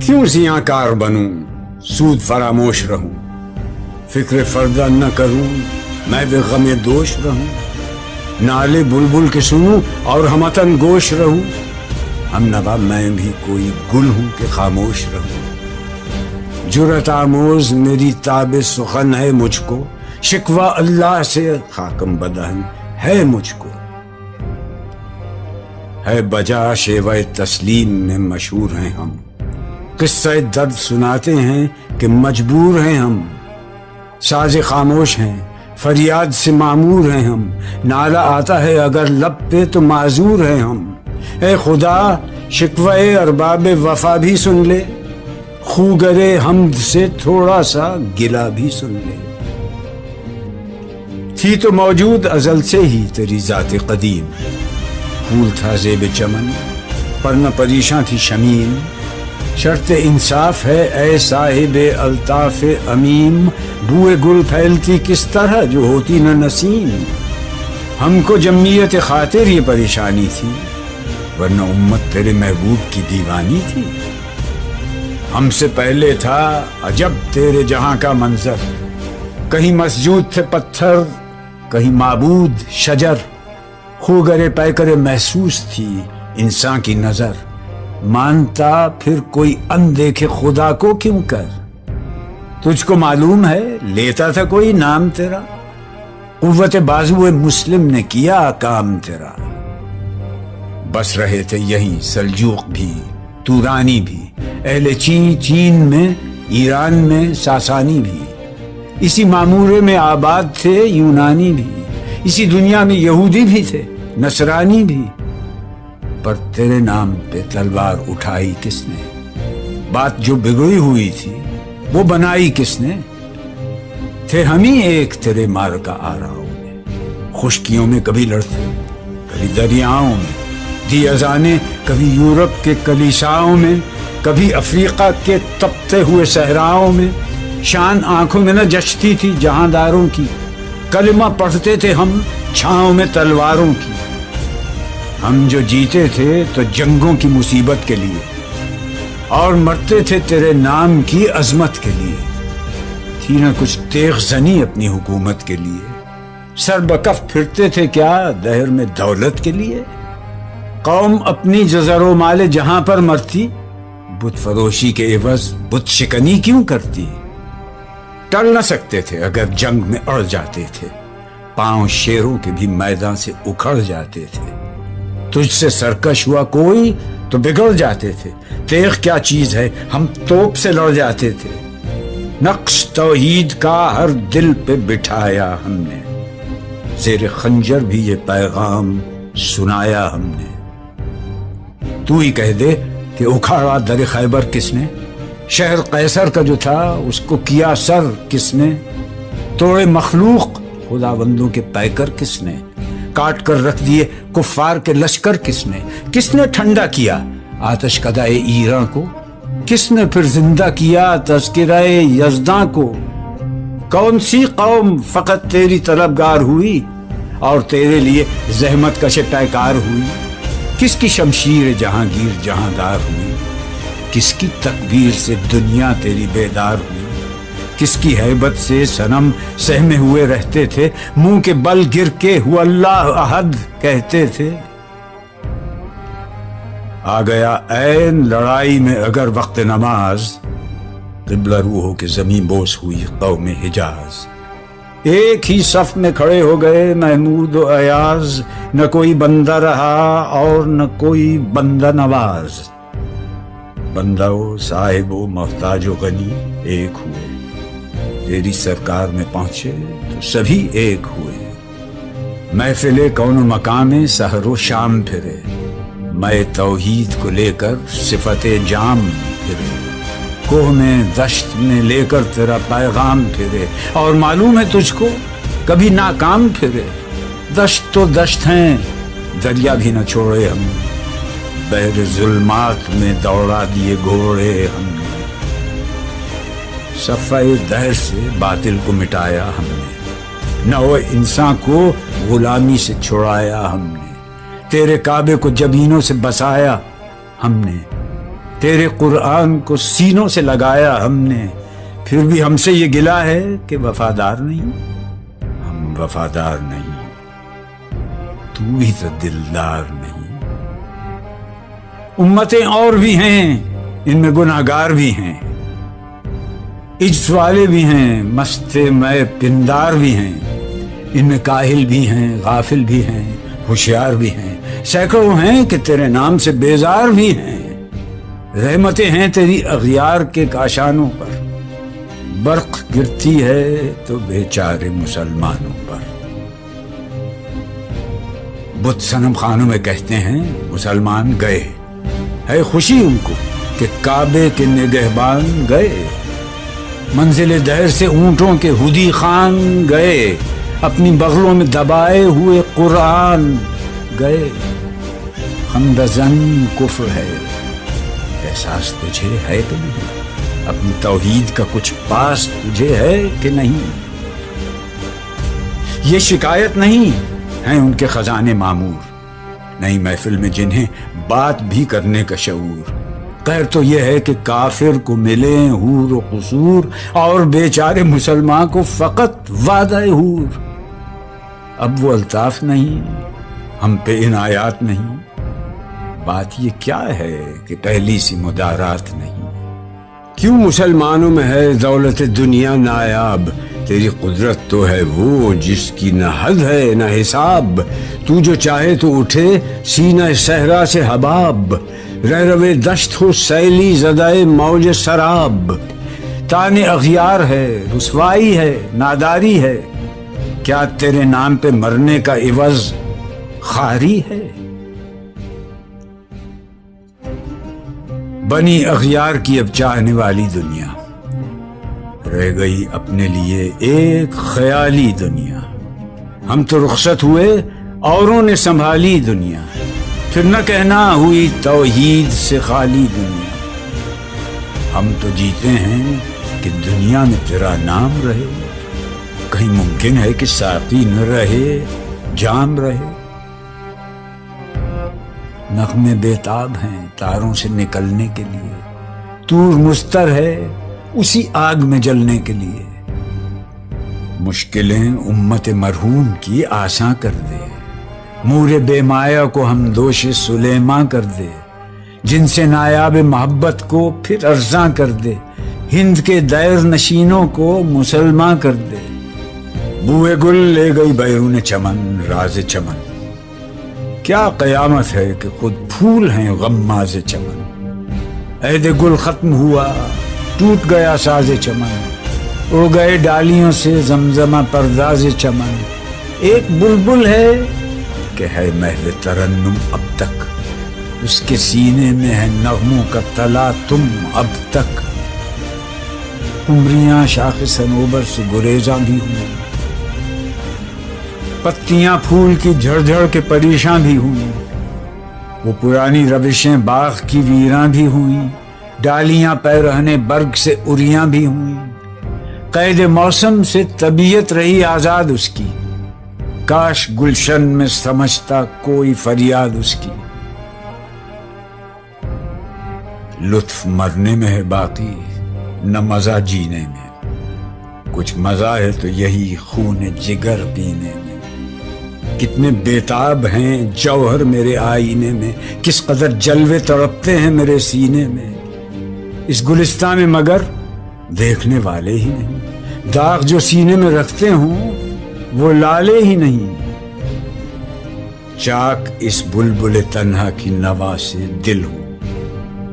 کیوں زیاں کار بنوں سود فراموش رہوں، فکر فردہ نہ کروں میں بے غم دوش رہوں، نالے بلبل کے سنوں اور ہمتن گوش رہوں، ہم نوا میں بھی کوئی گل ہوں کہ خاموش رہوں، جرأت آموز میری تاب سخن ہے مجھ کو، شکوہ اللہ سے خاکم بدہن ہے مجھ کو، ہے بجا شیوہ تسلیم میں مشہور ہیں ہم، قصہ درد سناتے ہیں کہ مجبور ہیں ہم، ساز خاموش ہیں فریاد سے معمور ہیں ہم، نالہ آتا ہے اگر لب پہ تو معذور ہیں ہم، اے خدا شکوہ ارباب وفا بھی سن لے، خوگرے حمد سے تھوڑا سا گلہ بھی سن لے، تھی تو موجود ازل سے ہی تیری ذات قدیم، پھول تھا زیب چمن پر نہ پریشاں تھی شمیم، شرط انصاف ہے اے صاحب الطاف امیم، بوئے گل پھیلتی کس طرح جو ہوتی نہ نسیم، ہم کو جمعیت خاطر یہ پریشانی تھی ورنہ امت تیرے محبوب کی دیوانی تھی، ہم سے پہلے تھا عجب تیرے جہاں کا منظر، کہیں مسجود تھے پتھر کہیں معبود شجر، خوگرے پیکرے محسوس تھی انسان کی نظر، مانتا پھر کوئی اندیکھے خدا کو کیوں کر، تجھ کو معلوم ہے لیتا تھا کوئی نام تیرا، قوت بازو مسلم نے کیا کام تیرا، بس رہے تھے یہیں سلجوق بھی تورانی بھی، اہل چین میں ایران میں ساسانی بھی، اسی معمورے میں آباد تھے یونانی بھی، اسی دنیا میں یہودی بھی تھے نصرانی بھی، پر تیرے نام پہ تلوار اٹھائی کس نے، بات جو بگڑی ہوئی تھی وہ بنائی کس نے، تھے ہم ہی ایک تیرے مارکا آراؤں میں، خشکیوں میں کبھی لڑتے کبھی دریاؤں میں، دی اذانیں کبھی یورپ کے کلیساؤں میں، کبھی افریقہ کے تپتے ہوئے صحراؤں میں، شان آنکھوں میں نہ جچتی تھی جہانداروں کی، کلمہ پڑھتے تھے ہم چھاؤں میں تلواروں کی، ہم جو جیتے تھے تو جنگوں کی مصیبت کے لیے اور مرتے تھے تیرے نام کی عظمت کے لیے، تھی نہ کچھ تیغ زنی اپنی حکومت کے لیے، سر بکف پھرتے تھے کیا دہر میں دولت کے لیے، قوم اپنی جزر و مال جہاں پر مرتی، بت فروشی کے عوض بت شکنی کیوں کرتی، ٹل نہ سکتے تھے اگر جنگ میں اڑ جاتے تھے، پاؤں شیروں کے بھی میدان سے اکھڑ جاتے تھے، تجھ سے سرکش ہوا کوئی تو بگڑ جاتے تھے، تیغ کیا چیز ہے ہم توپ سے لڑ جاتے تھے، نقش توحید کا ہر دل پہ بٹھایا ہم نے، زیر خنجر بھی یہ پیغام سنایا ہم نے، تو ہی کہہ دے کہ اکھاڑا در خیبر کس نے، شہر قیصر کا جو تھا اس کو کیا سر کس نے، توڑے مخلوق خداوندوں کے پیکر کس نے، کاٹ کر رکھ دیے کفار کے لشکر کس نے ٹھنڈا کیا آتش کدائے ایران کو، کس نے پھر زندہ کیا تذکرہ یزداں کو، کون سی قوم فقط تیری طلبگار ہوئی اور تیرے لیے زحمت کش پیکار ہوئی، کس کی شمشیر جہانگیر جہاندار ہوئی، کس کی تکبیر سے دنیا تیری بیدار ہوئی، کس کی ہیبت سے صنم سہمے ہوئے رہتے تھے، منہ کے بل گر کے ہوا اللہ احد کہتے تھے، آ گیا عین لڑائی میں اگر وقت نماز، قبلہ روحوں کے زمین بوس ہوئی قوم حجاز، ایک ہی صف میں کھڑے ہو گئے محمود و ایاز، نہ کوئی بندہ رہا اور نہ کوئی بندہ نواز، بندہ و صاحب و محتاج و غنی ایک ہوئے، تیری سرکار میں پہنچے تو سبھی ایک ہوئے، محفل کون و مقام سحر و شام پھرے، میں توحید کو لے کر صفت جام پھرے، کوہ میں دشت میں لے کر تیرا پیغام پھرے، اور معلوم ہے تجھ کو کبھی ناکام پھرے، دشت تو دشت ہیں دریا بھی نہ چھوڑے ہم نے، بحر ظلمات میں دوڑا دیے گھوڑے ہم نے، صفحہ دہر سے باطل کو مٹایا ہم نے، نو انسان کو غلامی سے چھڑایا ہم نے، تیرے کعبے کو جبینوں سے بسایا ہم نے، تیرے قرآن کو سینوں سے لگایا ہم نے، پھر بھی ہم سے یہ گلہ ہے کہ وفادار نہیں۔ ہم وفادار نہیں، تو بھی تو دلدار نہیں۔ امتیں اور بھی ہیں، ان میں گناہگار بھی ہیں، عجز والے بھی ہیں، مست میں پندار بھی ہیں، ان میں کاہل بھی ہیں، غافل بھی ہیں، ہوشیار بھی ہیں، سینکڑوں ہیں کہ تیرے نام سے بیزار بھی ہیں۔ رحمتیں ہیں تیری اغیار کے کاشانوں پر، برق گرتی ہے تو بیچارے مسلمانوں پر۔ بت صنم خانوں میں کہتے ہیں مسلمان گئے، ہے خوشی ان کو کہ کعبے کے نگہبان گئے۔ منزل دہر سے اونٹوں کے ہدی خان گئے، اپنی بغلوں میں دبائے ہوئے قرآن گئے۔ خندزن کفر ہے، احساس تجھے ہے کہ نہیں؟ اپنی توحید کا کچھ پاس تجھے ہے کہ نہیں؟ یہ شکایت نہیں ہیں ان کے خزانے معمور، نہیں محفل میں جنہیں بات بھی کرنے کا شعور۔ خیر تو یہ ہے کہ کافر کو ملے حور و قصور، اور بیچارے مسلمان کو فقط وعدہ حور۔ اب وہ الطاف نہیں، ہم پہ عنایات نہیں، بات یہ کیا ہے کہ پہلی سی مدارات نہیں۔ کیوں مسلمانوں میں ہے دولت دنیا نایاب؟ تیری قدرت تو ہے وہ جس کی نہ حد ہے نہ حساب۔ تو جو چاہے تو اٹھے سینہ صحرا سے حباب، رہ روے دشت ہو سیلی زدائے موج سراب۔ تان اغیار ہے، رسوائی ہے، ناداری ہے، کیا تیرے نام پہ مرنے کا عوض خاری ہے؟ بنی اغیار کی اب چاہنے والی دنیا، رہ گئی اپنے لیے ایک خیالی دنیا۔ ہم تو رخصت ہوئے، اوروں نے سنبھالی دنیا، پھر نہ کہنا ہوئی توحید سے خالی دنیا۔ ہم تو جیتے ہیں کہ دنیا میں تیرا نام رہے، کہیں ممکن ہے کہ ساقی نہ رہے جام رہے۔ نغمے بیتاب ہیں تاروں سے نکلنے کے لیے، طور مستر ہے اسی آگ میں جلنے کے لیے۔ مشکلیں امت مرحوم کی آساں کر دے، مور بے مایا کو ہم دوش سلیماں کر دے، جن سے نایاب محبت کو پھر ارزاں کر دے، ہند کے دیر نشینوں کو مسلمان کر دے۔ بوئے گل لے گئی بیرون چمن راز چمن، کیا قیامت ہے کہ خود پھول ہیں غماز چمن۔ عہد گل ختم ہوا، ٹوٹ گیا ساز چمن، اڑ گئے ڈالیوں سے زمزمہ پرداز چمن۔ ایک بلبل ہے کہ ہے محو ترنم اب تک، اس کے سینے میں ہے نغموں کا تلا تم اب تک۔ عمریاں شاخ صنوبر سے گریزاں بھی ہوئی، پتیاں پھول کی جھڑ جھڑ کے پریشاں بھی ہوئیں، وہ پرانی روشیں باغ کی ویراں بھی ہوئیں، ڈالیاں پیرہنے برگ سے اریاں بھی ہوئیں۔ قید موسم سے طبیعت رہی آزاد اس کی، کاش گلشن میں سمجھتا کوئی فریاد اس کی۔ لطف مرنے میں ہے باقی، نہ مزہ جینے میں، کچھ مزہ ہے تو یہی خون جگر پینے میں۔ کتنے بیتاب ہیں جوہر میرے آئینے میں، کس قدر جلوے تڑپتے ہیں میرے سینے میں۔ اس گلستان میں مگر دیکھنے والے ہی نہیں، داغ جو سینے میں رکھتے ہوں وہ لالے ہی نہیں۔ چاک اس بلبل تنہا کی نوا سے دل ہوں،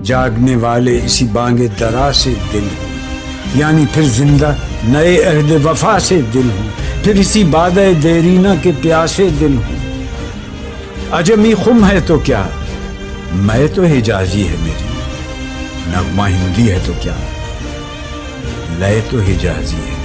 جاگنے والے اسی بانگ درا سے دل ہوں، یعنی پھر زندہ نئے عہد وفا سے دل ہوں، پھر اسی بادہ دیرینہ کے پیاسے دل ہوں۔ عجمی خم ہے تو کیا، میں تو حجازی ہے میری، نغمہ ہندی ہے تو کیا، لے تو حجازی ہے۔